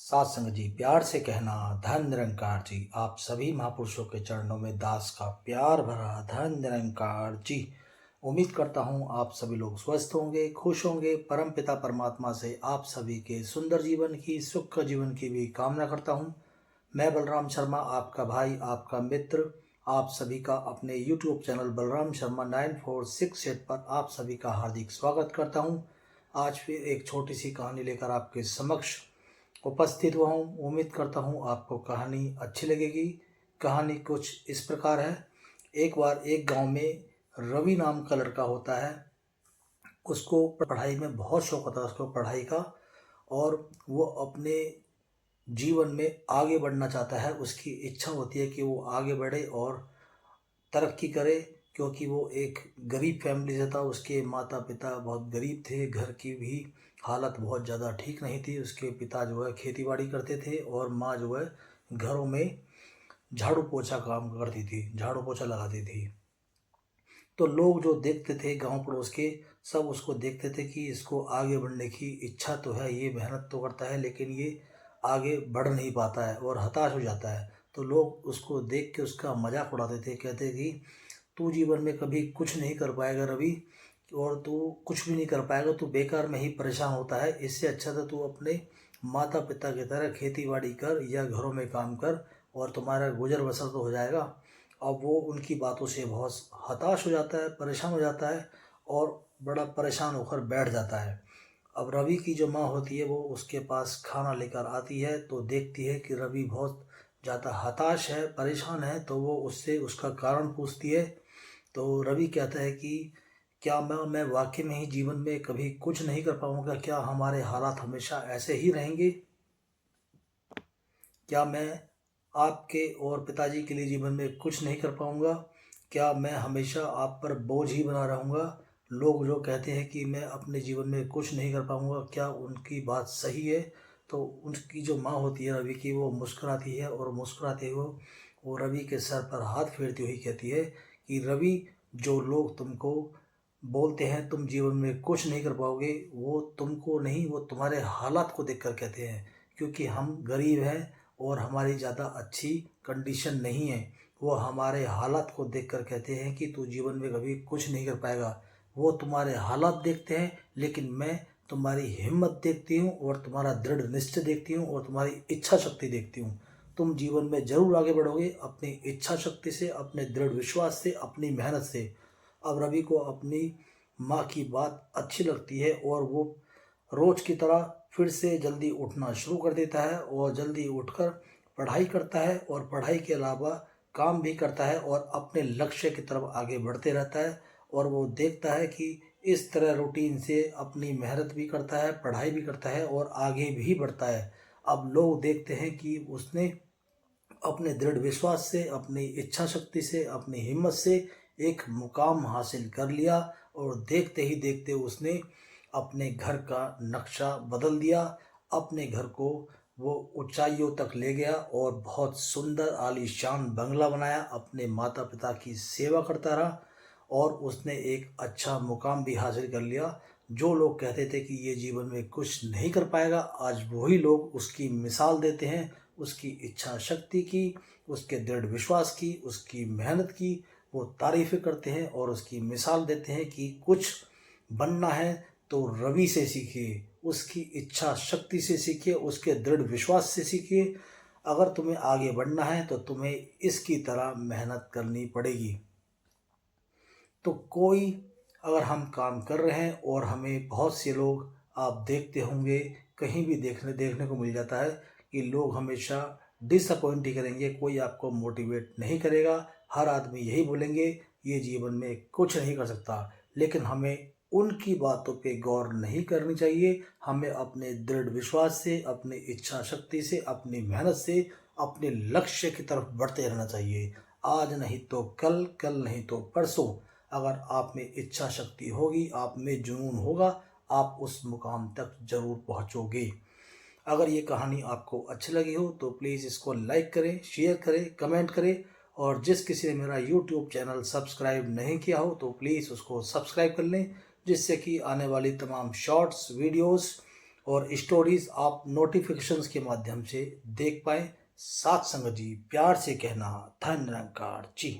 सात संग जी, प्यार से कहना धन निरंकार जी। आप सभी महापुरुषों के चरणों में दास का प्यार भरा धन निरंकार जी। उम्मीद करता हूँ आप सभी लोग स्वस्थ होंगे, खुश होंगे। परम पिता परमात्मा से आप सभी के सुंदर जीवन की, सुख जीवन की भी कामना करता हूँ। मैं बलराम शर्मा, आपका भाई, आपका मित्र, आप सभी का अपने YouTube चैनल बलराम शर्मा 9468 पर आप सभी का हार्दिक स्वागत करता हूँ। आज फिर एक छोटी सी कहानी लेकर आपके समक्ष उपस्थित हुआ हूँ। उम्मीद करता हूँ आपको कहानी अच्छी लगेगी। कहानी कुछ इस प्रकार है। एक बार एक गांव में रवि नाम का लड़का होता है। उसको पढ़ाई में बहुत शौक होता है, उसको पढ़ाई का, और वो अपने जीवन में आगे बढ़ना चाहता है। उसकी इच्छा होती है कि वो आगे बढ़े और तरक्की करे, क्योंकि वो एक गरीब फैमिली से था। उसके माता पिता बहुत गरीब थे, घर की भी हालत बहुत ज़्यादा ठीक नहीं थी। उसके पिता जो है खेती बाड़ी करते थे और माँ जो है घरों में झाड़ू पोछा काम करती थी, झाड़ू पोछा लगाती थी। तो लोग जो देखते थे, गांव पड़ोस के सब उसको देखते थे कि इसको आगे बढ़ने की इच्छा तो है, ये मेहनत तो करता है, लेकिन ये आगे बढ़ नहीं पाता है और हताश हो जाता है। तो लोग उसको देख के उसका मजाक उड़ाते थे, कहते कि तू जीवन में कभी कुछ नहीं कर पाएगा रवि, और तू कुछ भी नहीं कर पाएगा, तू बेकार में ही परेशान होता है। इससे अच्छा था तू अपने माता पिता की तरह खेती बाड़ी कर या घरों में काम कर और तुम्हारा गुजर बसर तो हो जाएगा। अब वो उनकी बातों से बहुत हताश हो जाता है, परेशान हो जाता है और बड़ा परेशान होकर बैठ जाता है। अब रवि की जो माँ होती है वो उसके पास खाना लेकर आती है, तो देखती है कि रवि बहुत ज़्यादा हताश है, परेशान है। तो वो उससे उसका कारण पूछती है। तो रवि कहता है कि क्या मैं वाकई में ही जीवन में कभी कुछ नहीं कर पाऊंगा? क्या हमारे हालात हमेशा ऐसे ही रहेंगे? क्या मैं आपके और पिताजी के लिए जीवन में कुछ नहीं कर पाऊंगा? क्या मैं हमेशा आप पर बोझ ही बना रहूँगा? लोग जो कहते हैं कि मैं अपने जीवन में कुछ नहीं कर पाऊंगा, क्या उनकी बात सही है? तो उनकी जो माँ होती है रवि की, वो मुस्कुराती है और मुस्कुराते हुए वो रवि के सर पर हाथ फेरती हुई कहती है कि रवि, जो लोग तुमको बोलते हैं तुम जीवन में कुछ नहीं कर पाओगे, वो तुमको नहीं, वो तुम्हारे हालात को देखकर कहते हैं। क्योंकि हम गरीब हैं और हमारी ज़्यादा अच्छी कंडीशन नहीं है, वो हमारे हालात को देखकर कहते हैं कि तू जीवन में कभी कुछ नहीं कर पाएगा। वो तुम्हारे हालात देखते हैं, लेकिन मैं तुम्हारी हिम्मत देखती हूँ और तुम्हारा दृढ़ निश्चय देखती हूँ और तुम्हारी इच्छा शक्ति देखती हूँ। तुम जीवन में जरूर आगे बढ़ोगे, अपनी इच्छा शक्ति से, अपने दृढ़ विश्वास से, अपनी मेहनत से। अब रवि को अपनी माँ की बात अच्छी लगती है और वो रोज की तरह फिर से जल्दी उठना शुरू कर देता है और जल्दी उठकर पढ़ाई करता है और पढ़ाई के अलावा काम भी करता है और अपने लक्ष्य की तरफ आगे बढ़ते रहता है। और वो देखता है कि इस तरह रूटीन से अपनी मेहनत भी करता है, पढ़ाई भी करता है और आगे भी बढ़ता है। अब लोग देखते हैं कि उसने अपने दृढ़ विश्वास से, अपनी इच्छा शक्ति से, अपनी हिम्मत से एक मुकाम हासिल कर लिया। और देखते ही देखते उसने अपने घर का नक्शा बदल दिया। अपने घर को वो ऊंचाइयों तक ले गया और बहुत सुंदर आलीशान बंगला बनाया। अपने माता पिता की सेवा करता रहा और उसने एक अच्छा मुकाम भी हासिल कर लिया। जो लोग कहते थे कि ये जीवन में कुछ नहीं कर पाएगा, आज वही लोग उसकी मिसाल देते हैं। उसकी इच्छा शक्ति की, उसके दृढ़ विश्वास की, उसकी मेहनत की वो तारीफ़ें करते हैं और उसकी मिसाल देते हैं कि कुछ बनना है तो रवि से सीखिए, उसकी इच्छा शक्ति से सीखिए, उसके दृढ़ विश्वास से सीखिए। अगर तुम्हें आगे बढ़ना है तो तुम्हें इसकी तरह मेहनत करनी पड़ेगी। तो कोई, अगर हम काम कर रहे हैं और हमें बहुत से लोग, आप देखते होंगे कहीं भी देखने को मिल जाता है कि लोग हमेशा डिसअपॉइंट ही करेंगे, कोई आपको मोटिवेट नहीं करेगा। हर आदमी यही बोलेंगे ये जीवन में कुछ नहीं कर सकता। लेकिन हमें उनकी बातों पे गौर नहीं करनी चाहिए। हमें अपने दृढ़ विश्वास से, अपनी इच्छा शक्ति से, अपनी मेहनत से अपने लक्ष्य की तरफ बढ़ते रहना चाहिए। आज नहीं तो कल, कल नहीं तो परसों। अगर आप में इच्छा शक्ति होगी, आप में जुनून होगा, आप उस मुकाम तक जरूर पहुंचोगे। अगर ये कहानी आपको अच्छी लगी हो तो प्लीज़ इसको लाइक करें, शेयर करें, कमेंट करें। और जिस किसी ने मेरा यूट्यूब चैनल सब्सक्राइब नहीं किया हो तो प्लीज़ उसको सब्सक्राइब कर लें, जिससे कि आने वाली तमाम शॉर्ट्स वीडियोस और स्टोरीज आप नोटिफिकेशंस के माध्यम से देख पाएँ। साथ संगत जी प्यार से कहना धन निरंकार जी।